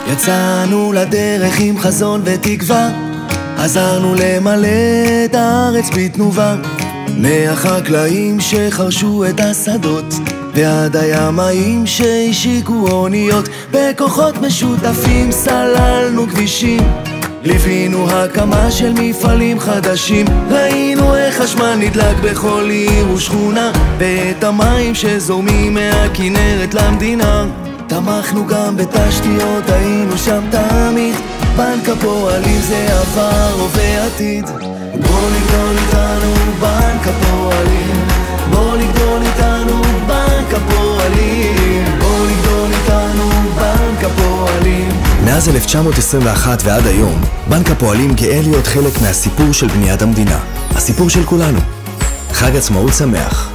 יצאנו לדרך עם חזון ותקווה, עזרנו למלא את הארץ בתנובה, מהחקלאים שחרשו את השדות ועד הימאים שהשיקו אוניות. בכוחות משותפים סללנו כבישים, ליווינו הקמה של מפעלים חדשים, ראינו איך חשמל נדלק בכל עיר ושכונה, ואת המים שזורמים מהכנרת למדינה. תמכנו גם בתשתיות, היינו שם תמיד, בנק הפועלים זה עבר, הווה עתיד. בוא לגדול איתנו בנק הפועלים, בוא לגדול איתנו בנק הפועלים, בוא לגדול איתנו בנק הפועלים. מאז 1921 ועד היום, בנק הפועלים גאה להיות חלק מהסיפור של בניית המדינה, הסיפור של כולנו. חג עצמאות שמח.